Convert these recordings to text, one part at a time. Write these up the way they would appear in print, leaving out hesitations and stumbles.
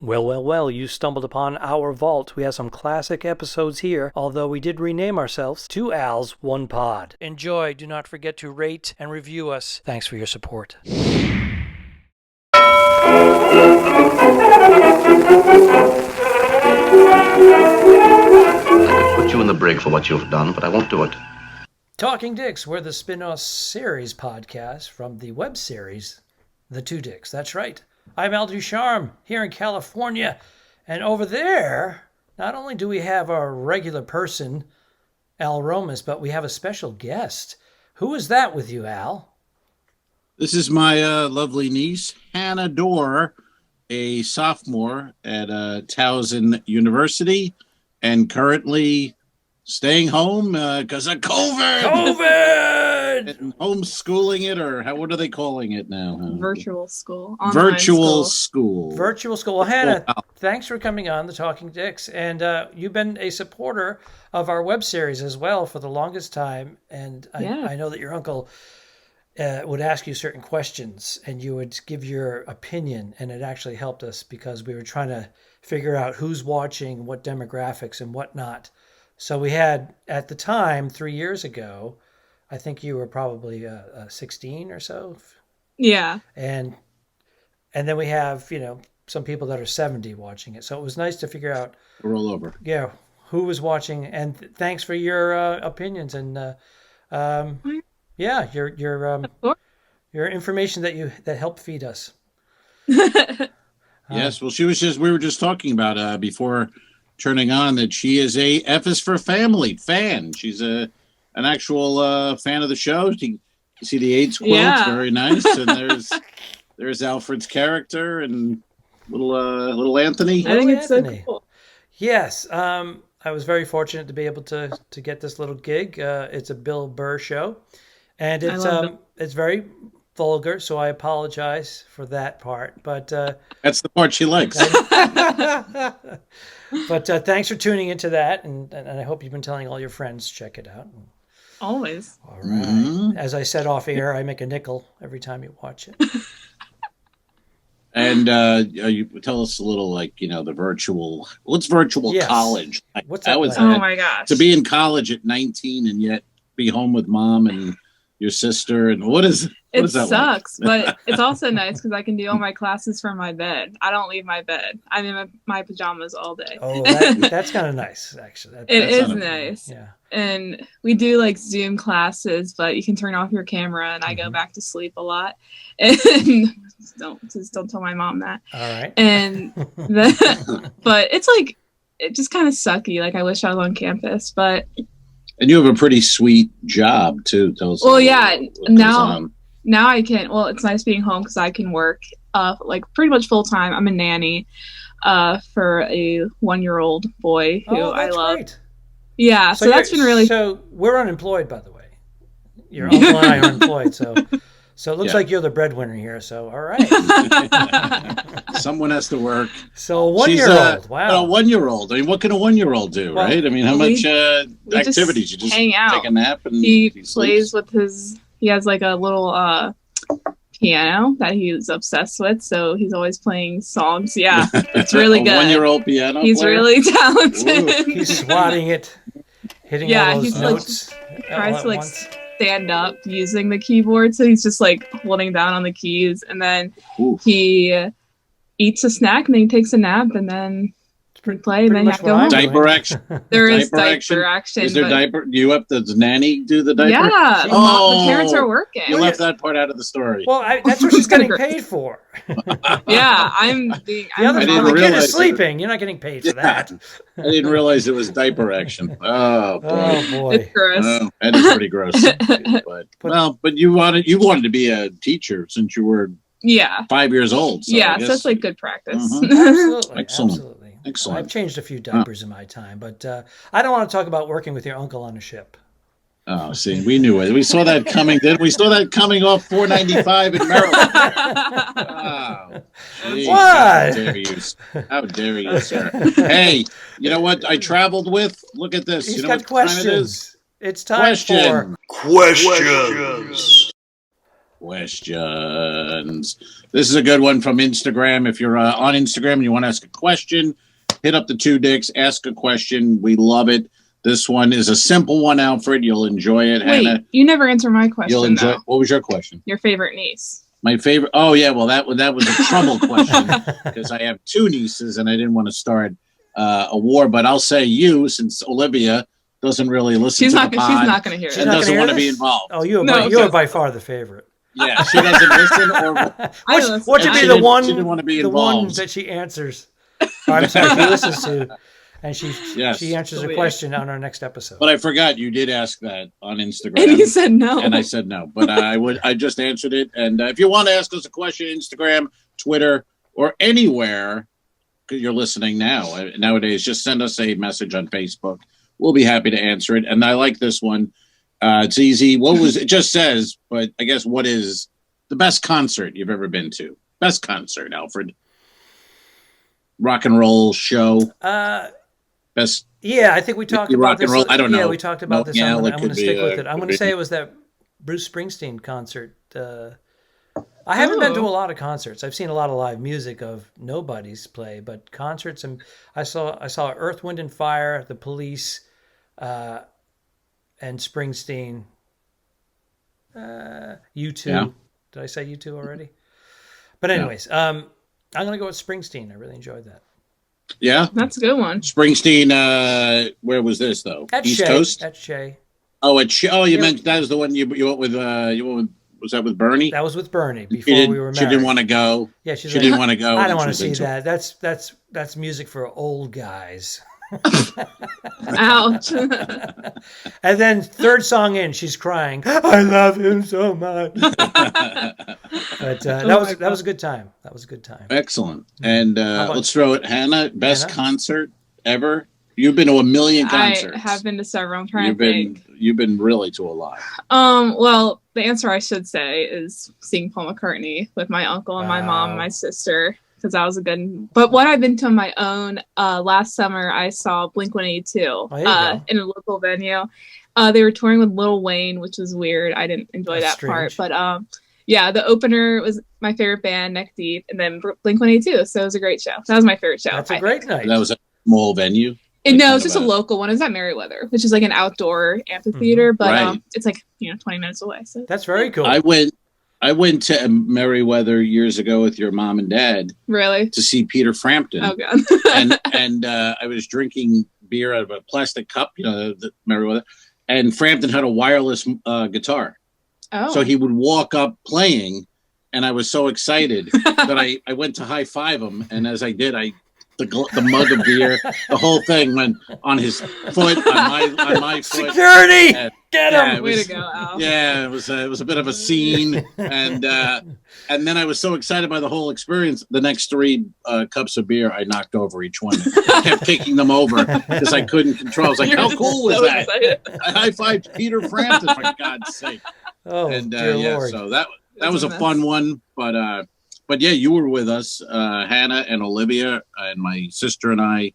Well, well, well, you stumbled upon our vault. We have some classic episodes here, although we did rename ourselves Two Al's, One Pod. Enjoy. Do not forget to rate and review us. Thanks for your support. I could put you in the brig for what you've done, but I won't do it. Talking Dicks, we're the spin-off series podcast from the web series The Two Dicks. That's right. I'm Al Ducharme here in California. And over there, not only do we have our regular person, Al Romas, but we have a special guest. Who is that with you, Al? This is my lovely niece, Hannah Dorr, a sophomore at Towson University, and currently staying home because of COVID. And homeschooling it, or what are they calling it now? Virtual school. Virtual school. Virtual school. Well, Hannah, thanks for coming on the Talking Dicks. And you've been a supporter of our web series as well for the longest time. And I know that your uncle would ask you certain questions and you would give your opinion. And it actually helped us because we were trying to figure out who's watching, what demographics and whatnot. So we had, at the time, 3 years ago, I think you were probably 16 or so. Yeah. And then we have, some people that are 70 watching it. So it was nice to figure out. We're all over. Yeah. Who was watching. And thanks for your opinions and, your information that helped feed us. Yes. Well, we were just talking about before turning on that she is a F is for Family fan. She's an actual fan of the show. You see the AIDS quilt, very nice. And there's Alfred's character and little Anthony. I think it's so cool. Yes, I was very fortunate to be able to get this little gig. It's a Bill Burr show, and it's very vulgar, so I apologize for that part. But that's the part she likes. But thanks for tuning into that, and I hope you've been telling all your friends check it out. Always. All right. Mm-hmm. As I said off air, I make a nickel every time you watch it. And you tell us a little, the virtual. What's virtual college? What's that like? Oh my gosh! To be in college at 19 and yet be home with mom and your sister, and what is that? It sucks, but it's also nice because I can do all my classes from my bed. I don't leave my bed. I'm in my pajamas all day. Oh, that's kind of nice, actually. It is nice. Yeah. And we do Zoom classes, but you can turn off your camera, and I go back to sleep a lot. And don't tell my mom that. All right. And but it's it just kind of sucky. I wish I was on campus, but. And you have a pretty sweet job too. Tell us. Well, yeah. Now I can. Well, it's nice being home because I can work pretty much full time. I'm a nanny for a 1-year-old boy who I love. Great. Yeah, so that's been really. So we're unemployed, by the way. Your uncle and I are unemployed, so it looks like you're the breadwinner here. So all right. Someone has to work. So a 1-year-old. Wow. A 1-year-old. I mean, what can a 1-year-old do, right? I mean, how much activities? You just hang out. Take a nap and he plays with his. He has a little piano that he's obsessed with, so he's always playing songs. Yeah, it's really good. 1-year-old piano. He's player? Really talented. He's swatting it, hitting all those notes. Tries to stand up using the keyboard, so he's just holding down on the keys, and then he eats a snack, and then he takes a nap, and then play, and then you have to go home. Diaper action. There is diaper action. Is there diaper? Do you have the nanny do the diaper? Yeah. The parents are working. You left that part out of the story. Well, that's what she's getting paid for. Yeah, I'm the kid is sleeping. You're not getting paid for that. I didn't realize it was diaper action. Oh boy. Oh boy. It's gross. That is pretty gross. But you wanted to be a teacher since you were 5 years old. So so it's good practice. Mm-hmm. Excellent. I've changed a few diapers in my time, but I don't want to talk about working with your uncle on a ship. Oh, see, we knew it. We saw that coming. We saw that coming off 495 in Maryland. Wow. Geez, what? How dare you, sir? Hey, you know what I traveled with? Look at this. He's got what questions. It's time for questions. questions. This is a good one from Instagram. If you're on Instagram and you want to ask a question, hit up the Two Dicks, ask a question. We love it. This one is a simple one, Alfred. You'll enjoy it. Wait, Hannah, you never answer my question. You'll enjoy. Though. What was your question? Your favorite niece. My favorite. Oh yeah, well that was a trouble question because I have two nieces and I didn't want to start a war. But I'll say you, since Olivia doesn't really listen to the pod. She's not going to hear it. And doesn't want to be involved. Oh, you're by far the favorite. Yeah, she doesn't listen. Or what should be the one? She didn't want to be involved. The one that she answers. I'm sorry, she listens to. And she answers a question on our next episode. But I forgot you did ask that on Instagram. And you said no. And I said no. But I just answered it. And if you want to ask us a question, Instagram, Twitter, or anywhere, because you're listening now. Nowadays, just send us a message on Facebook. We'll be happy to answer it. And I like this one. It's easy. What was it? Just says, but I guess what is the best concert you've ever been to? Best concert, Alfred. Rock and roll show. Best. Yeah, I think we talked about this. I don't know. Yeah, we talked about this. I'm going to stick with it. I'm going to say it was that Bruce Springsteen concert. I haven't been to a lot of concerts. I've seen a lot of live music of Nobody's play, but concerts, and I saw Earth, Wind and Fire, The Police, and Springsteen. U2. Yeah. Did I say U2 already? But anyways, I'm going to go with Springsteen. I really enjoyed that. Yeah, that's a good one. Springsteen. Where was this though? At East Shea. Coast. At Shea. Oh, at Shea. Oh, you meant that was the one you went with. Was that with Bernie? That was with Bernie before we were married. She didn't want to go. Yeah, she didn't want to go. I don't want to see that. That's music for old guys. Ouch. And then third song in, she's crying. I love him so much. But that was a good time. That was a good time. Excellent. And let's throw it, Hannah. Best concert ever. You've been to a million concerts. I have been to several. I'm trying to think. You've been really to a lot. Well, the answer I should say is seeing Paul McCartney with my uncle and my mom and my sister. Because that was a good. But what I've been to on my own, last summer I saw Blink-182 in a local venue. They were touring with Lil Wayne, which was weird. I didn't enjoy that strange. Part. But yeah, the opener was my favorite band, Neck Deep, and then Blink-182. So it was a great show. That was my favorite show. That's a great night. That was a small venue. No, it's just a local one. It's at Merriweather, which is like an outdoor amphitheater, but it's like 20 minutes away. So that's very cool. I went to Merriweather years ago with your mom and dad. Really? To see Peter Frampton. Oh god. and I was drinking beer out of a plastic cup, the Merriweather, and Frampton had a wireless guitar. Oh. So he would walk up playing, and I was so excited that I went to high five him, and as I did, the mug of beer, the whole thing went on his foot, on my foot. Security, get him! Way to go, Al. Yeah, it was a bit of a scene, and then I was so excited by the whole experience. The next 3 cups of beer, I knocked over each one. I kept kicking them over because I couldn't control. I was like, "How cool was that?" I high-fived Peter Frampton, for God's sake. Oh, and dear Lord. So that was a fun one, But yeah, you were with us, Hannah and Olivia and my sister and I,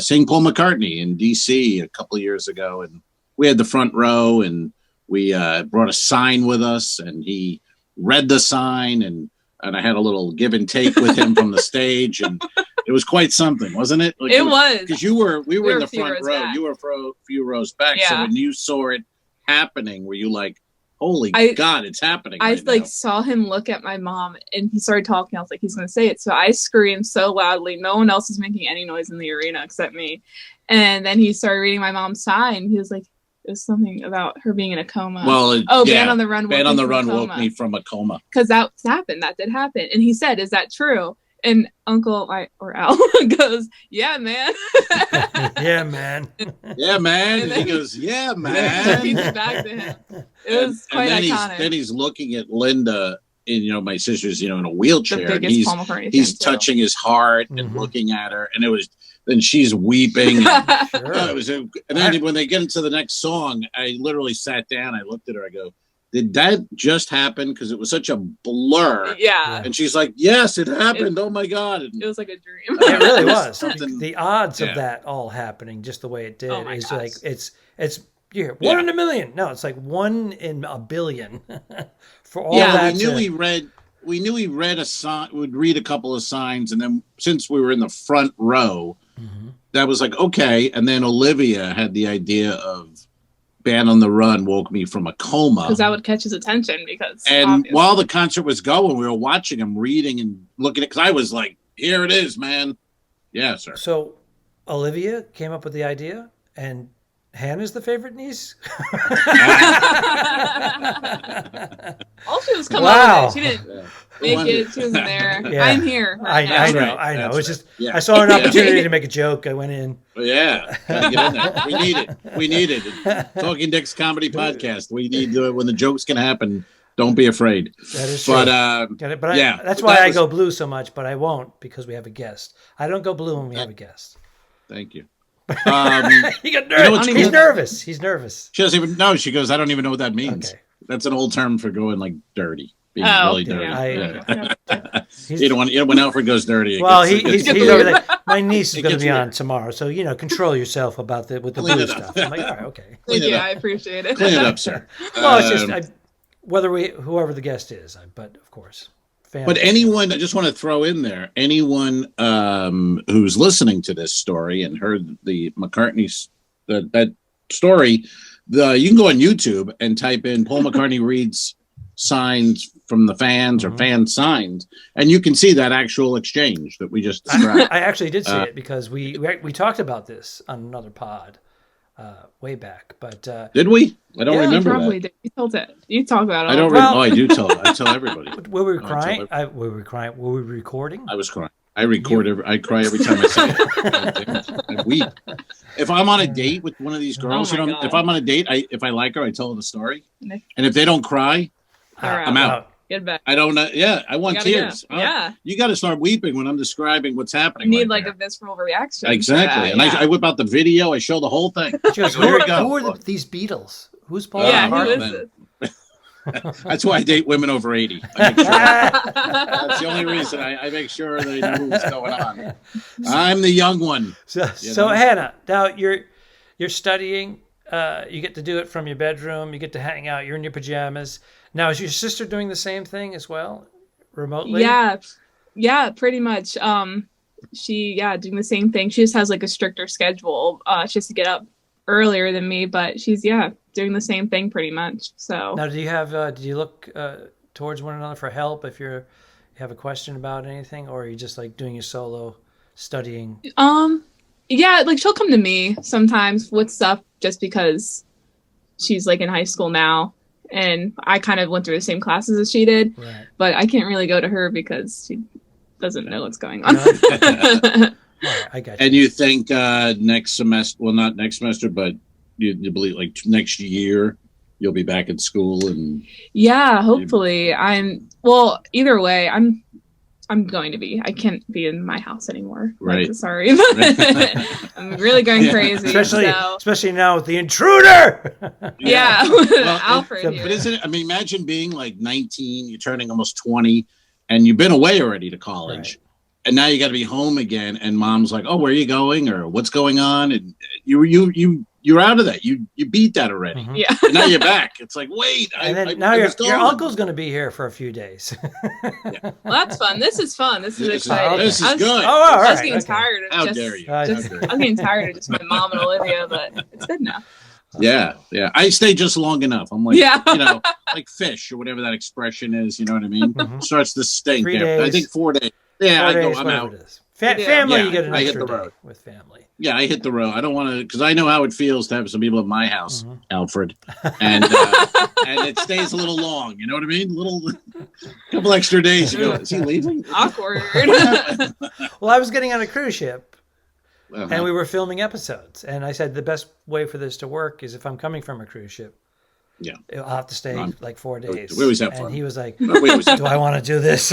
seeing Paul McCartney in D.C. a couple of years ago, and we had the front row, and we brought a sign with us, and he read the sign, and I had a little give and take with him from the stage, and it was quite something, wasn't it? It was, because we were in the front row, you were a few rows back, so when you saw it happening, were you like, holy God, it's happening. I saw him look at my mom and he started talking. I was like, he's going to say it. So I screamed so loudly. No one else was making any noise in the arena except me. And then he started reading my mom's sign. He was like, it was something about her being in a coma. Well, Band on the Run woke me from a coma. Because that happened. That did happen. And he said, is that true? And Uncle or Al goes, yeah, man. Yeah, man. Yeah, man. And he goes, yeah, man. He's back to him. It was quite iconic. Then he's looking at Linda, and my sister's in a wheelchair. The biggest Paul McCartney he's touching his heart and looking at her, and then she's weeping. And, and then when they get into the next song, I literally sat down. I looked at her. I go, did that just happen? Because it was such a blur. Yeah. And she's like, yes, it happened. Oh my God. And it was like a dream. It really was. The odds of that all happening just the way it did is gosh. like, it's 1 in a million. No, it's like 1 in a billion for all that. We knew he read a sign. Would read a couple of signs, and then since we were in the front row, that was like okay. And then Olivia had the idea of Band on the Run woke me from a coma because that would catch his attention. And obviously, while the concert was going, we were watching him, reading and looking at. Because I was like, "Here it is, man." Yeah, sir. So Olivia came up with the idea, and Hannah's the favorite niece? All she was coming up with. She didn't make it. She wasn't there. Yeah. I'm here. I know. It's just I saw an opportunity to make a joke. I went in. Yeah. Gotta get in there. We need it. Talking Dick's Comedy Podcast. We need when the jokes can happen. Don't be afraid. That is true. That's why I go blue so much, but I won't because we have a guest. I don't go blue when we have a guest. Thank you. He got nervous. He's nervous. He's nervous. She doesn't even know. She goes, I don't even know what that means. Okay. That's an old term for going like dirty. Being really dirty. You know, when Alfred goes dirty. Well, he's over there. My niece is going to be on tomorrow, so control yourself about with the blue stuff. I'm like, all right, okay. Thank you. I appreciate it. Clean it up, sir. Well, it's just whoever the guest is, but of course. But anyone, I just want to throw in there, anyone who's listening to this story and heard the McCartney's that story, you can go on YouTube and type in Paul McCartney reads signs from the fans or fan signs, and you can see that actual exchange that we just described. I actually did see it because we talked about this on another pod way back. But did we? I don't remember. Probably did. You told it. You talk about it. I don't. I do tell. I tell everybody. Were we crying? Were we crying? Were we recording? I was crying. I record. I cry every time I say it. I weep. If I'm on a date with one of these girls, if I'm on a date, if I like her, I tell her the story, and if they don't cry, I'm out. Get back. I don't know. Yeah, I want tears. You got to start weeping when I'm describing what's happening. You need a visceral reaction. Exactly. And I whip out the video. I show the whole thing. She goes, who are these Beatles? Who's Paul? Who is it? That's why I date women over 80. That's the only reason I make sure they know what's going on. I'm the young one. So Hannah, now you're studying. You get to do it from your bedroom. You get to hang out. You're in your pajamas. Now, is your sister doing the same thing as well, remotely? Yeah, pretty much. She doing the same thing. She just has a stricter schedule. She has to get up earlier than me, but she's doing the same thing pretty much. So now, do you look towards one another for help if you have a question about anything, or are you just doing your solo studying? She'll come to me sometimes with stuff just because she's in high school now. And I kind of went through the same classes as she did, right. But I can't really go to her because she doesn't know what's going on. Right, I got you. And you think next semester, well, not next semester, but you believe next year you'll be back at school? And yeah, hopefully. Either way, I'm going to be. I can't be in my house anymore. Right. Sorry. I'm really going crazy. Especially now with the intruder. Yeah. Well, Alfred. But isn't it, imagine being 19, you're turning almost 20, and you've been away already to college. Right. And now you got to be home again. And mom's like, oh, where are you going? Or what's going on? And you're out of that. You beat that already. Mm-hmm. Yeah. And now you're back. It's like, wait. Now your uncle's going to be here for a few days. Well, that's fun. This is fun. This is exciting. This is good. All right. I was getting tired of How dare you? I was getting tired of just my mom and Olivia, but it's good now. Yeah. I stay just long enough. I'm like fish or whatever that expression is. You know what I mean? Mm-hmm. Starts to stink. I think 4 days. Yeah, I'm out. It is. Family, you get an extra day with family. Yeah, I hit the road. I don't want to, because I know how it feels to have some people at my house, Alfred, and it stays a little long. You know what I mean? Couple extra days. You go, is he leaving? Awkward. Well, I was getting on a cruise ship, and we were filming episodes, and I said the best way for this to work is if I'm coming from a cruise ship. Yeah, I'll have to stay 4 days. We always have fun. And he was like, do I want to do this?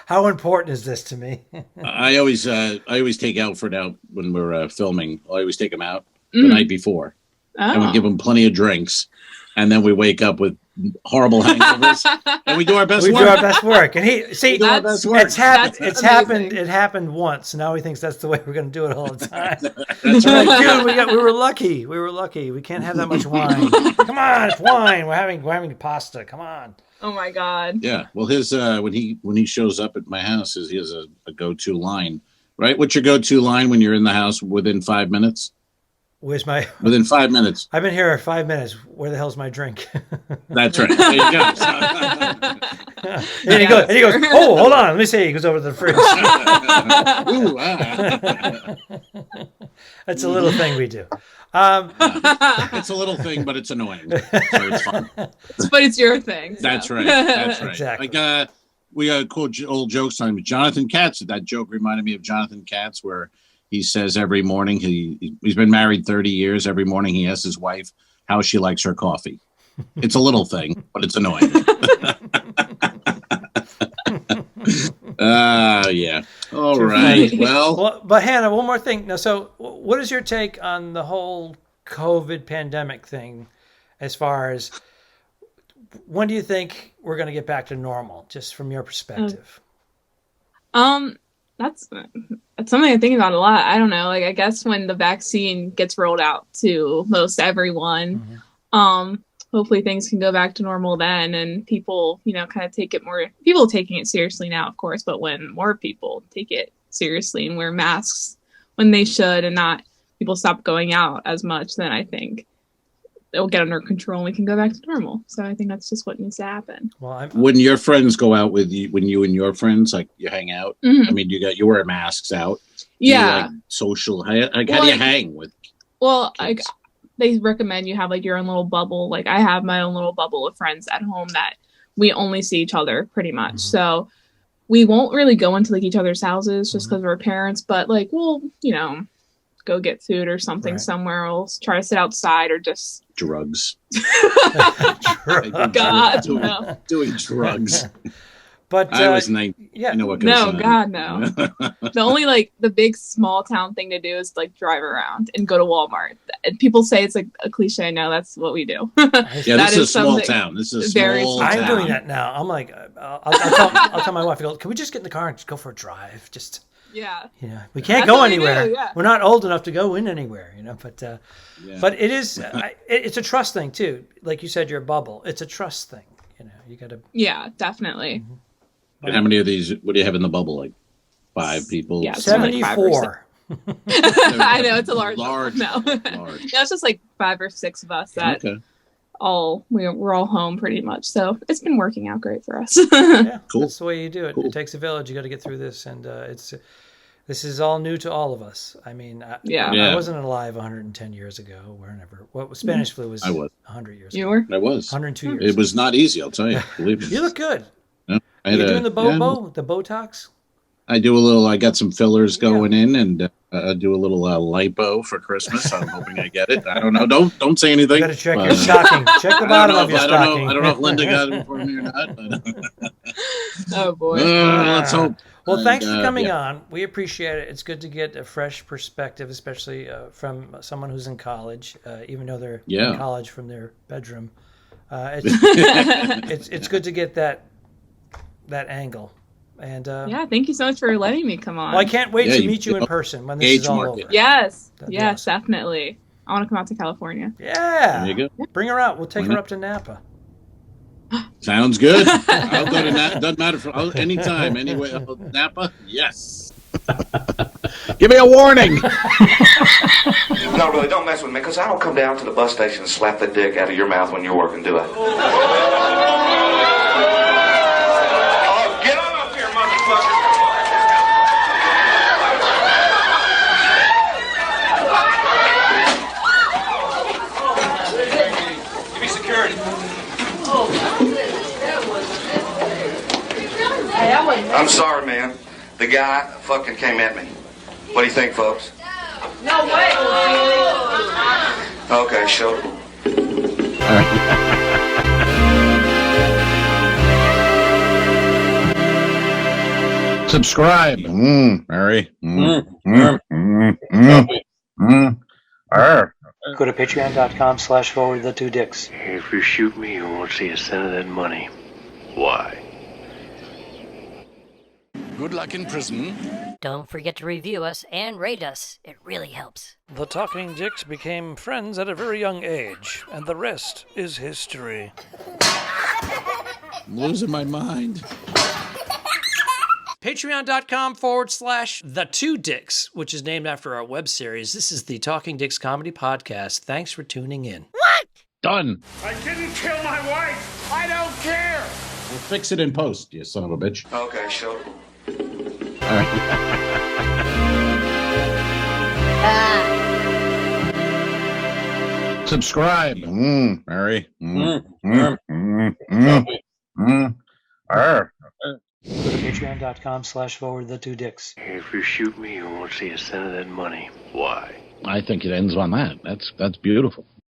How important is this to me? I always take Alfred out when we're filming. I always take him out the night before. And we give him plenty of drinks. And then we wake up with horrible hangovers, and we do our best we work. do our best work. And it's happened. Amazing. It happened once. Now he thinks that's the way we're going to do it all the time. That's We're right. like, dude, we were lucky. We were lucky. We can't have that much wine. Come on, it's wine. We're having pasta. Come on. Oh my God. Yeah. Well, his when he shows up at my house, he has a go-to line. Right? What's your go-to line when you're in the house within 5 minutes? Where's my? Within 5 minutes. I've been here 5 minutes. Where the hell's my drink? That's right. There you go. and he goes, oh, hold on. Let me see. He goes over to the fridge. Ooh, ah. That's a little thing we do. It's a little thing, but it's annoying. So it's fun. But it's your thing. So. That's right. That's right. Exactly. Like we got cool old jokes on Jonathan Katz. That joke reminded me of Jonathan Katz, where he says every morning he's been married 30 years. Every morning he asks his wife how she likes her coffee. It's a little thing, but it's annoying. Yeah. All right. Well, but Hannah, one more thing. Now, so what is your take on the whole COVID pandemic thing? As far as when do you think we're going to get back to normal, just from your perspective? That's something I think about a lot. I don't know. Like, I guess when the vaccine gets rolled out to most everyone, hopefully things can go back to normal then, and people, kind of take it more. People taking it seriously now, of course, but when more people take it seriously and wear masks when they should, and not people stop going out as much, then I think it'll get under control and we can go back to normal. So I think that's just what needs to happen. Well, when your friends go out with you, when you and your friends, like, you hang out, I mean, you wear masks out. Yeah. Like, social, how do you hang with? Well, like, they recommend you have like your own little bubble. Like, I have my own little bubble of friends at home that we only see each other pretty much. So we won't really go into like each other's houses just because we're parents, but like, we'll, go get food or something somewhere else, try to sit outside, or just drugs. God, no. Doing drugs. But I was 19. Yeah. You know what goes on. God, no. The only like the big small town thing to do is like drive around and go to Walmart. And people say it's like a cliche. No, that's what we do. Yeah, this is a small town. This is a small town. I'm doing that now. I'm like, I'll tell my wife, I go, can we just get in the car and just go for a drive? Just. Yeah. We can't go anywhere. We're not old enough to go in anywhere, but it is, it's a trust thing too. Like you said, your bubble, it's a trust thing. You got to. Yeah, definitely. And how many of these, what do you have in the bubble? Like 5 people? Yeah, 74. I know, it's a large. No. Large. Yeah, it's just like 5 or 6 of us that we're all home pretty much. So it's been working out great for us. Yeah, cool. That's the way you do it. Cool. It takes a village. You got to get through this, and this is all new to all of us. I mean, I wasn't alive 110 years ago. What Spanish flu was? I was 100 years. You were? I was 102 years. It was not easy. I'll tell you. Believe me. You look good. Yeah, Are you doing the the Botox? I do a little. I got some fillers going in, and I do a little lipo for Christmas. I'm hoping I get it. I don't know. Don't say anything. You got to check your stocking. Check the bottom of your stocking. I don't know if Linda got it for me or not. But, oh boy. Let's hope. Well, thanks for coming on. We appreciate it. It's good to get a fresh perspective, especially from someone who's in college, even though they're in college from their bedroom. It's good to get that angle. And thank you so much for letting me come on. Well, I can't wait to meet you in person when this is all over. Yes, definitely. I want to come out to California. Yeah. There you go. Bring her out. We'll take her up to Napa. Sounds good. I'll go to Napa. Doesn't matter for any time. Anyway, Napa, yes. Give me a warning. No, really, don't mess with me, because I don't come down to the bus station and slap the dick out of your mouth when you're working, do I? I'm sorry, man. The guy fucking came at me. What do you think, folks? No way. Okay, sure. All right. Subscribe. Mary. Go to patreon.com/forward2dicks. If you shoot me, you won't see a cent of that money. Why? Good luck in prison. Don't forget to review us and rate us. It really helps. The Talking Dicks became friends at a very young age, and the rest is history. I'm losing my mind. Patreon.com/The2Dicks, which is named after our web series. This is the Talking Dicks Comedy Podcast. Thanks for tuning in. What? Done. I didn't kill my wife. I don't care. We'll fix it in post, you son of a bitch. Okay, sure. All right. Subscribe. Mary. Go to patreon.com/forward2dicks. If you shoot me, you won't see a cent of that money. Why? I think it ends on that. That's beautiful.